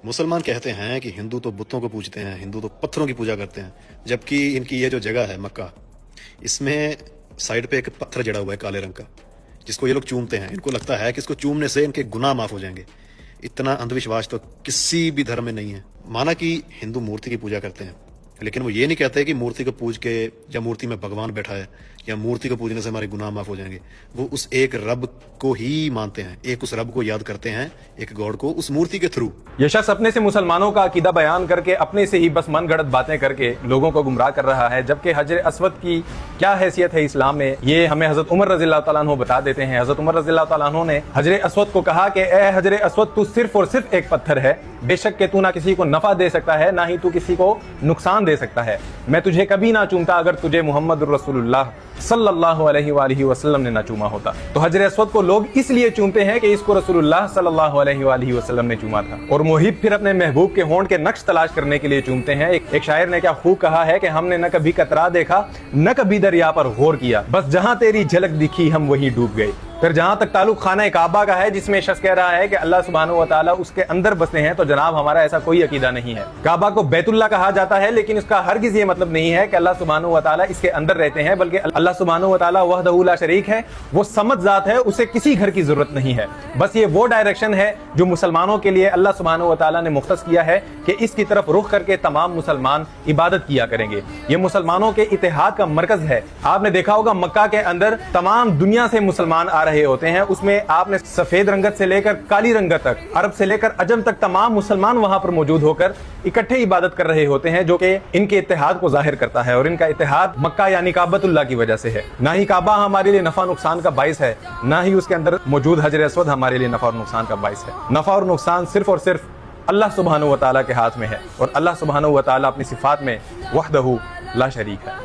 मुसलमान कहते हैं कि हिंदू तो बुतों को पूजते हैं, हिंदू तो पत्थरों की पूजा करते हैं, जबकि इनकी ये जो जगह है मक्का, इसमें साइड पे एक पत्थर जड़ा हुआ है काले रंग का, जिसको ये लोग चूमते हैं। इनको लगता है कि इसको चूमने से इनके गुनाह माफ हो जाएंगे। इतना अंधविश्वास तो किसी भी धर्म में नहीं है। माना कि हिंदू मूर्ति की पूजा करते हैं, लेकिन वो ये नहीं कहते कि मूर्ति को पूज के या मूर्ति में भगवान बैठा है या मूर्ति को पूजने से हमारे गुनाह माफ हो जाएंगे। वो उस एक रब को ही मानते हैं, एक उस रब को याद करते हैं, एक गॉड को, उस मूर्ति के थ्रू। ये शख्स अपने से मुसलमानों का अकीदा बयान करके अपने से ही बस मन गढ़ंत बातें करके लोगों को गुमराह कर रहा है, जबकि हजर अस्वद की क्या हैसियत है इस्लाम में, ये हमें हजरत उमर रज़ियल्लाहु तआला अन्हु बता देते हैं। हजरत उमर रज़ियल्लाहु तआला अन्हु ने हजर अस्वद को कहा कि ए हजर अस्वद, तू सिर्फ और सिर्फ एक पत्थर है, बेशक के तू ना किसी को नफा दे सकता है, ना ही तू किसी को नुकसान दे सकता है। मैं तुझे कभी ना चूमता अगर तुझे मोहम्मद रसूलुल्लाह सल्लल्लाहु अलैहि वसल्लम ने ना चूमा होता। तो हजर अस्वद को लोग इसलिए चूमते हैं कि इसको रसूलुल्लाह सल्लल्लाहु अलैहि वसल्लम ने चूमा था। और मुहिब फिर अपने महबूब के होंठ के नक्श तलाश करने के लिए चूमते हैं। एक शायर ने क्या खूब कहा है कि हमने न कभी कतरा देखा, न कभी दरिया पर गौर किया, बस जहां तेरी झलक दिखी हम वहीं डूब गए। फिर जहां तक ताल्लुक खाना काबा का है, जिसमें शख्स कह रहा है कि अल्लाह सुब्हानहू व तआला उसके अंदर बसते हैं, तो जनाब हमारा ऐसा कोई अकीदा नहीं है। काबा को बैतुल्लाह कहा जाता है, लेकिन इसका हरगिज़ ये मतलब नहीं है कि अल्लाह सुब्हानहू व तआला इसके अंदर रहते हैं, बल्कि अल्लाह सुब्हानहू व तआला वहदहू ला शरीक है, वो समद ज़ात है, उसे किसी घर की जरूरत नहीं है। बस ये वो डायरेक्शन है जो मुसलमानों के लिए अल्लाह सुब्हानहू व तआला ने मुख्तस किया है कि इसकी तरफ रुख करके तमाम मुसलमान इबादत किया करेंगे। ये मुसलमानों के इत्तेहाद का मरकज है। आपने देखा होगा मक्का के अंदर तमाम दुनिया से मुसलमान आ रहे होते हैं, उसमें आपने सफेद रंगत से लेकर काली रंगत तक, अरब से लेकर अजम तक तमाम मुसलमान वहां पर मौजूद होकर इकट्ठे इबादत कर रहे होते हैं, जो कि इनके इत्तेहाद को जाहिर करता है। और इनका इत्तेहाद मक्का यानी काबतुल्लाह की वजह से है। ना ही काबा हमारे लिए नफा नुकसान का बाइस है, ना ही उसके अंदर मौजूद हजर अस्वद हमारे लिए नफा और नुकसान का बाइस है। नफा और नुकसान सिर्फ और सिर्फ अल्लाह सुब्हानहू व तआला के हाथ में है, और अल्लाह सुब्हानहू व तआला अपनी सिफात में वहदहू ला शरीक है।